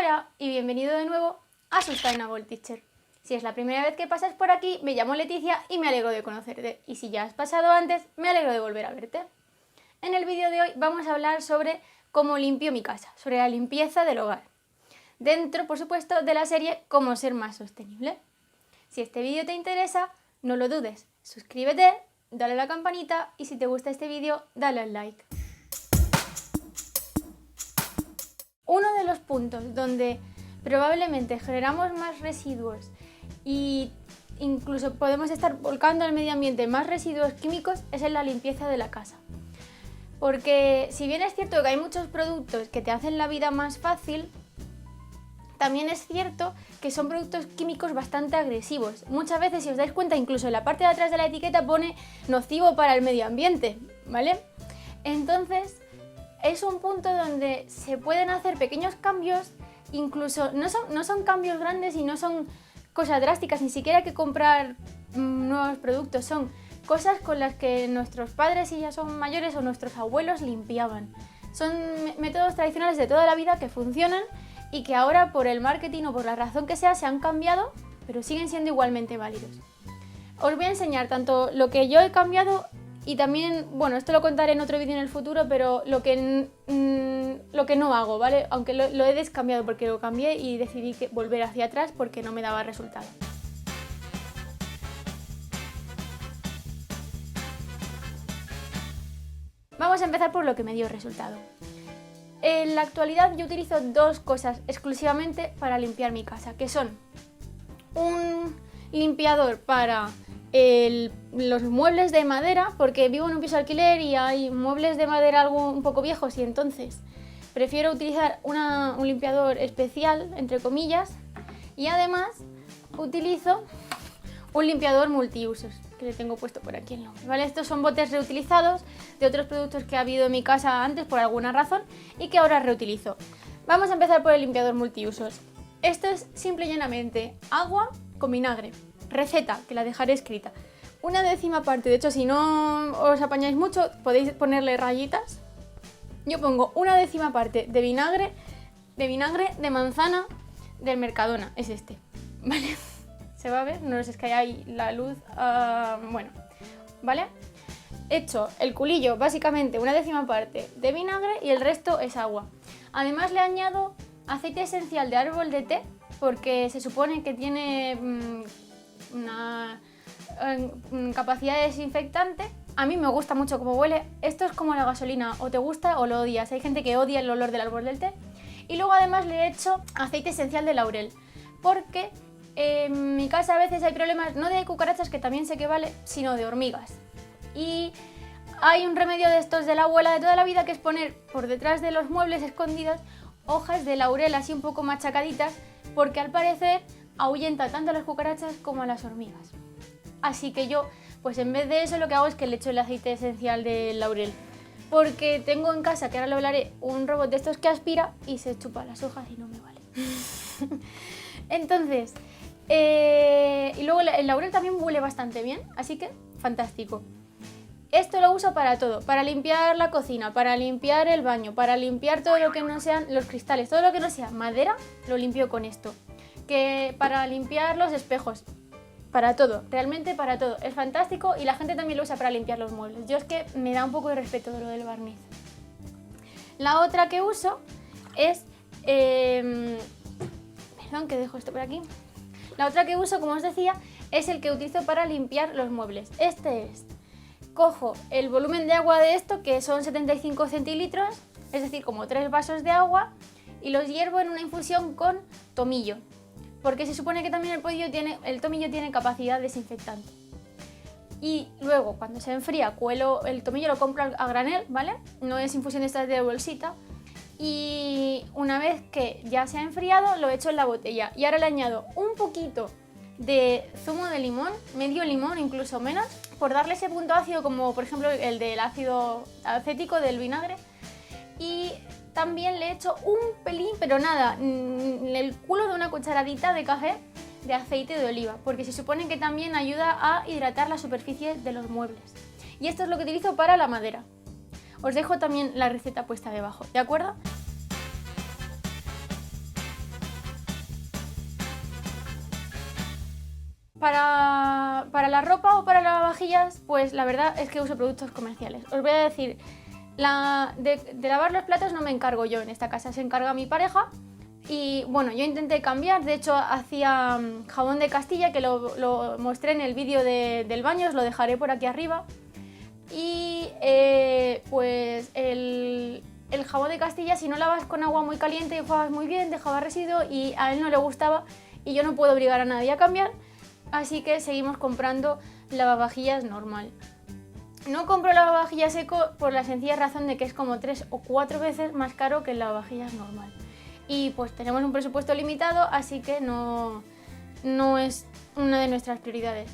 Andrea y bienvenido de nuevo a Sustainable Teacher. Si es la primera vez que pasas por aquí, me llamo Leticia y me alegro de conocerte. Y si ya has pasado antes, me alegro de volver a verte. En el vídeo de hoy vamos a hablar sobre cómo limpio mi casa, sobre la limpieza del hogar. Dentro, por supuesto, de la serie Cómo ser más sostenible. Si este vídeo te interesa, no lo dudes, suscríbete, dale a la campanita y si te gusta este vídeo, dale al like. Uno de los puntos donde probablemente generamos más residuos y incluso podemos estar volcando al medio ambiente más residuos químicos es en la limpieza de la casa. Porque si bien es cierto que hay muchos productos que te hacen la vida más fácil, también es cierto que son productos químicos bastante agresivos. Muchas veces, si os dais cuenta, incluso en la parte de atrás de la etiqueta pone nocivo para el medio ambiente, ¿vale? Entonces, es un punto donde se pueden hacer pequeños cambios, incluso no son cambios grandes y no son cosas drásticas, ni siquiera hay que comprar nuevos productos, son cosas con las que nuestros padres, si ya son mayores, o nuestros abuelos limpiaban. Son métodos tradicionales de toda la vida que funcionan y que ahora por el marketing o por la razón que sea se han cambiado, pero siguen siendo igualmente válidos. Os voy a enseñar tanto lo que yo he cambiado y también, bueno, esto lo contaré en otro vídeo en el futuro, pero lo que no hago, ¿vale? Aunque lo he descambiado porque lo cambié y decidí volver hacia atrás porque no me daba resultado. Vamos a empezar por lo que me dio resultado. En la actualidad yo utilizo dos cosas exclusivamente para limpiar mi casa, que son un limpiador para los muebles de madera, porque vivo en un piso de alquiler y hay muebles de madera un poco viejos y entonces prefiero utilizar un limpiador especial, entre comillas, y además utilizo un limpiador multiusos, que le tengo puesto por aquí el nombre, ¿vale? Estos son botes reutilizados de otros productos que ha habido en mi casa antes por alguna razón y que ahora reutilizo. Vamos a empezar por el limpiador multiusos. Esto es simple y llanamente agua con vinagre. Receta, que la dejaré escrita. 1/10 parte, de hecho si no os apañáis mucho podéis ponerle rayitas. Yo pongo 1/10 parte de vinagre de manzana del Mercadona, es este, ¿vale? ¿Se va a ver? No sé, es que hay ahí la luz, bueno, ¿vale? Hecho el culillo, básicamente 1/10 parte de vinagre y el resto es agua. Además le añado aceite esencial de árbol de té porque se supone que tiene una capacidad de desinfectante. A mí me gusta mucho cómo huele. Esto es como la gasolina, o te gusta o lo odias. Hay gente que odia el olor del árbol del té. Y luego además le he hecho aceite esencial de laurel porque en mi casa a veces hay problemas no de cucarachas, que también sé que vale, sino de hormigas. Y hay un remedio de estos de la abuela de toda la vida que es poner por detrás de los muebles escondidas hojas de laurel así un poco machacaditas, porque al parecer ahuyenta tanto a las cucarachas como a las hormigas. Así que yo, pues en vez de eso lo que hago es que le echo el aceite esencial de laurel. Porque tengo en casa, que ahora lo hablaré, un robot de estos que aspira y se chupa las hojas y no me vale. Entonces, y luego el laurel también huele bastante bien, así que fantástico. Esto lo uso para todo, para limpiar la cocina, para limpiar el baño, para limpiar todo lo que no sean los cristales, todo lo que no sea madera, lo limpio con esto. Que para limpiar los espejos, para todo, realmente para todo. Es fantástico y la gente también lo usa para limpiar los muebles. Yo es que me da un poco de respeto de lo del barniz. La otra que uso es... perdón, que dejo esto por aquí. La otra que uso, como os decía, es el que utilizo para limpiar los muebles. Este es... Cojo el volumen de agua de esto, que son 75 centilitros, es decir, como 3 vasos de agua, y los hiervo en una infusión con tomillo. Porque se supone que también el tomillo tiene capacidad desinfectante. Y luego, cuando se enfría, cuelo el tomillo, lo compro a granel, ¿vale? No es infusión de estas de bolsita. Y una vez que ya se ha enfriado, lo echo en la botella. Y ahora le añado un poquito de zumo de limón, medio limón, incluso menos, por darle ese punto ácido, como por ejemplo el del ácido acético del vinagre. Y también le echo un pelín, pero nada, el culo de una cucharadita de café de aceite de oliva, porque se supone que también ayuda a hidratar la superficie de los muebles. Y esto es lo que utilizo para la madera. Os dejo también la receta puesta debajo, ¿de acuerdo? Para la ropa o para lavavajillas, pues la verdad es que uso productos comerciales. Os voy a decir, de lavar los platos no me encargo yo en esta casa, se encarga mi pareja. Y bueno, yo intenté cambiar, de hecho hacía jabón de Castilla, que lo mostré en el vídeo del baño, os lo dejaré por aquí arriba. Y pues el jabón de Castilla, si no lavas con agua muy caliente, enjuagas muy bien, dejaba residuo y a él no le gustaba y yo no puedo obligar a nadie a cambiar. Así que seguimos comprando lavavajillas normal. No compro lavavajillas eco por la sencilla razón de que es como 3 o 4 veces más caro que el lavavajillas normal. Y pues tenemos un presupuesto limitado, así que no es una de nuestras prioridades.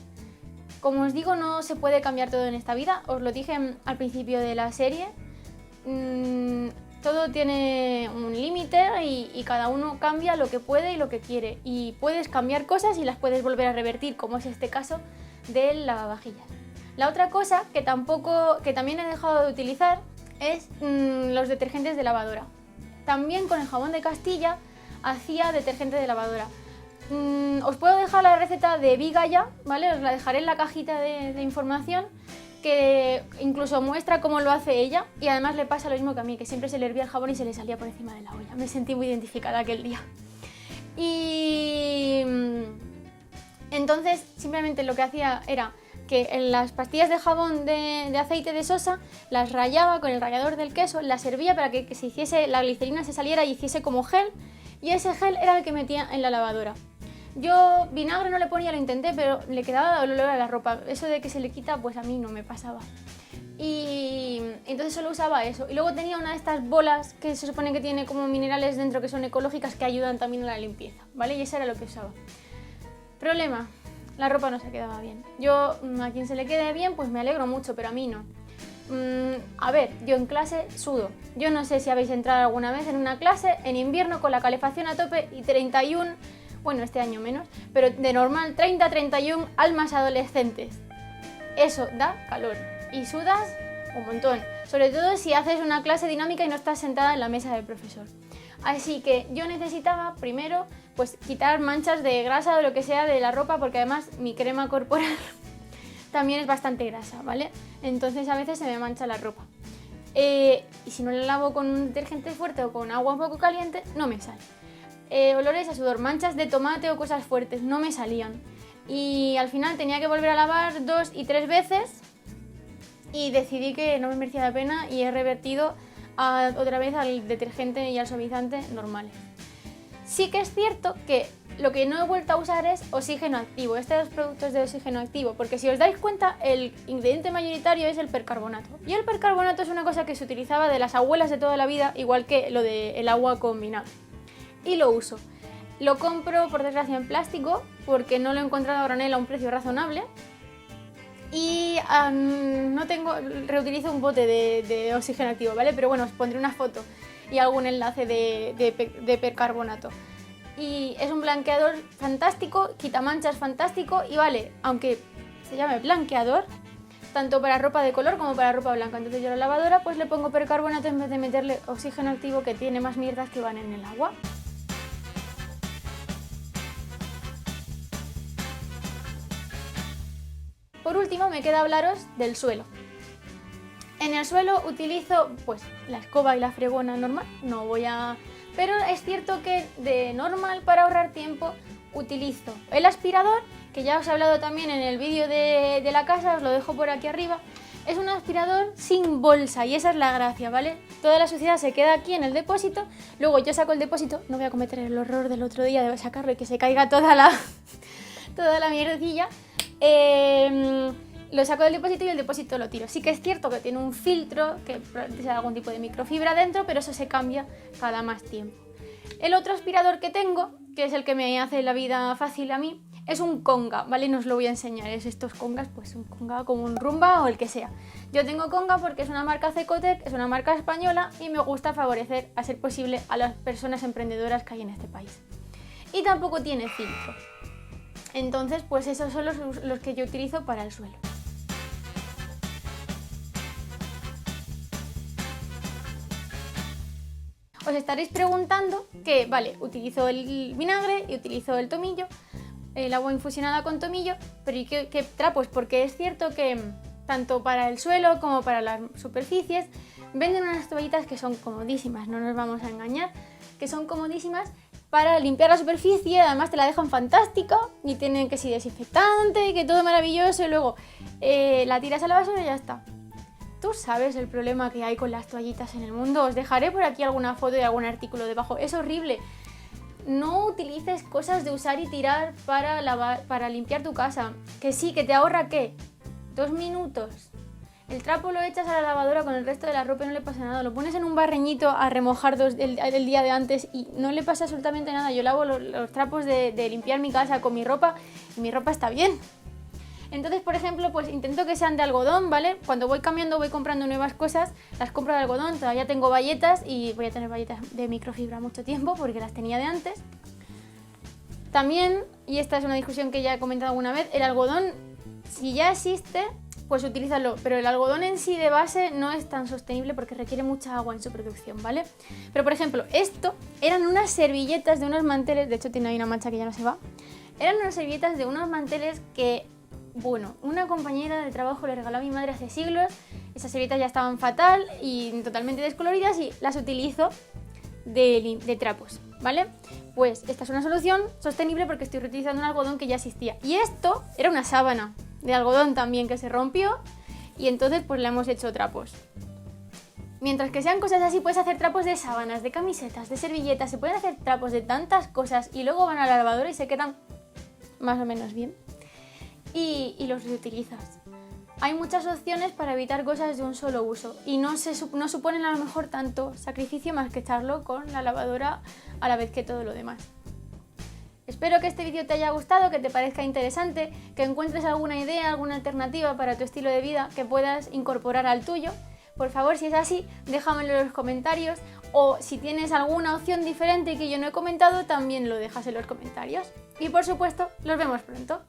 Como os digo, no se puede cambiar todo en esta vida, os lo dije al principio de la serie. Todo tiene un límite y cada uno cambia lo que puede y lo que quiere. Y puedes cambiar cosas y las puedes volver a revertir, como es este caso del lavavajillas. La otra cosa que también he dejado de utilizar es los detergentes de lavadora. También con el jabón de Castilla hacía detergente de lavadora. Os puedo dejar la receta de Vigaya, ¿vale? Os la dejaré en la cajita de información, que incluso muestra cómo lo hace ella y además le pasa lo mismo que a mí, que siempre se le hervía el jabón y se le salía por encima de la olla. Me sentí muy identificada aquel día. Y entonces simplemente lo que hacía era que en las pastillas de jabón de aceite de sosa las rallaba con el rallador del queso, las hervía para que se hiciese, la glicerina se saliera y hiciese como gel, y ese gel era el que metía en la lavadora. Yo vinagre no le ponía, lo intenté, pero le quedaba olor a la ropa. Eso de que se le quita, pues a mí no me pasaba. Y entonces solo usaba eso. Y luego tenía una de estas bolas que se supone que tiene como minerales dentro que son ecológicas que ayudan también a la limpieza, ¿vale? Y eso era lo que usaba. Problema, la ropa no se quedaba bien. Yo, a quien se le quede bien, pues me alegro mucho, pero a mí no. A ver, yo en clase sudo. Yo no sé si habéis entrado alguna vez en una clase en invierno con la calefacción a tope y 31... Bueno, este año menos, pero de normal 30-31 almas adolescentes. Eso da calor y sudas un montón, sobre todo si haces una clase dinámica y no estás sentada en la mesa del profesor. Así que yo necesitaba primero pues quitar manchas de grasa o lo que sea de la ropa, porque además mi crema corporal también es bastante grasa, ¿vale? Entonces a veces se me mancha la ropa. Y si no la lavo con un detergente fuerte o con agua un poco caliente, no me sale. Olores a sudor, manchas de tomate o cosas fuertes, no me salían. Y al final tenía que volver a lavar 2 y 3 veces y decidí que no me merecía la pena y he revertido otra vez al detergente y al suavizante normales. Sí que es cierto que lo que no he vuelto a usar es oxígeno activo, estos productos de oxígeno activo, porque si os dais cuenta el ingrediente mayoritario es el percarbonato. Y el percarbonato es una cosa que se utilizaba de las abuelas de toda la vida, igual que lo del agua con vinagre. Y lo uso. Lo compro por desgracia en plástico porque no lo he encontrado a granel a un precio razonable y reutilizo un bote de oxígeno activo, ¿vale? Pero bueno, os pondré una foto y algún enlace de percarbonato. Y es un blanqueador fantástico, quita manchas fantástico y vale, aunque se llame blanqueador, tanto para ropa de color como para ropa blanca. Entonces yo a la lavadora pues le pongo percarbonato en vez de meterle oxígeno activo, que tiene más mierdas que van en el agua. Por último me queda hablaros del suelo. En el suelo utilizo pues la escoba y la fregona normal, pero es cierto que de normal, para ahorrar tiempo, utilizo el aspirador, que ya os he hablado también en el vídeo de la casa, os lo dejo por aquí arriba. Es un aspirador sin bolsa y esa es la gracia, ¿vale? Toda la suciedad se queda aquí en el depósito, luego yo saco el depósito, no voy a cometer el horror del otro día de sacarlo y que se caiga toda la mierdecilla. Lo saco del depósito y el depósito lo tiro. Sí que es cierto que tiene un filtro, que sea algún tipo de microfibra dentro, pero eso se cambia cada más tiempo. El otro aspirador que tengo, que es el que me hace la vida fácil a mí, es un Conga, ¿vale? No os lo voy a enseñar, es estos Congas, pues un Conga como un Rumba o el que sea. Yo tengo Conga porque es una marca Cecotec, es una marca española y me gusta favorecer, a ser posible, a las personas emprendedoras que hay en este país. Y tampoco tiene filtro. Entonces, pues esos son los que yo utilizo para el suelo. Os estaréis preguntando que, vale, utilizo el vinagre y utilizo el tomillo, el agua infusionada con tomillo. Pero ¿y qué trapos? Porque es cierto que tanto para el suelo como para las superficies venden unas toallitas que son comodísimas, no nos vamos a engañar, que son comodísimas para limpiar la superficie, además te la dejan fantástica y tienen que ser desinfectante, que todo maravilloso, y luego la tiras a la basura y ya está. Tú sabes el problema que hay con las toallitas en el mundo. Os dejaré por aquí alguna foto y algún artículo debajo. Es horrible. No utilices cosas de usar y tirar para limpiar tu casa. Que sí, que te ahorra ¿qué? 2 minutos. El trapo lo echas a la lavadora con el resto de la ropa y no le pasa nada. Lo pones en un barreñito a remojar el día de antes y no le pasa absolutamente nada. Yo lavo los trapos de limpiar mi casa con mi ropa y mi ropa está bien. Entonces, por ejemplo, pues intento que sean de algodón, ¿vale? Cuando voy cambiando, voy comprando nuevas cosas, las compro de algodón. Todavía tengo bayetas y voy a tener bayetas de microfibra mucho tiempo porque las tenía de antes. También, y esta es una discusión que ya he comentado alguna vez, el algodón, si ya existe, pues utilízalo, pero el algodón en sí de base no es tan sostenible porque requiere mucha agua en su producción, ¿vale? Pero por ejemplo, esto eran unas servilletas de unos manteles, de hecho tiene ahí una mancha que ya no se va, eran unas servilletas de unos manteles que, bueno, una compañera de trabajo le regaló a mi madre hace siglos. Esas servilletas ya estaban fatal y totalmente descoloridas y las utilizo de trapos, ¿vale? Pues esta es una solución sostenible porque estoy reutilizando un algodón que ya existía. Y esto era una sábana de algodón también que se rompió y entonces pues le hemos hecho trapos. Mientras que sean cosas así, puedes hacer trapos de sábanas, de camisetas, de servilletas, se pueden hacer trapos de tantas cosas y luego van a la lavadora y se quedan más o menos bien y los reutilizas. Hay muchas opciones para evitar cosas de un solo uso y no suponen a lo mejor tanto sacrificio más que echarlo con la lavadora a la vez que todo lo demás. Espero que este vídeo te haya gustado, que te parezca interesante, que encuentres alguna idea, alguna alternativa para tu estilo de vida que puedas incorporar al tuyo. Por favor, si es así, déjamelo en los comentarios o si tienes alguna opción diferente que yo no he comentado, también lo dejas en los comentarios. Y por supuesto, nos vemos pronto.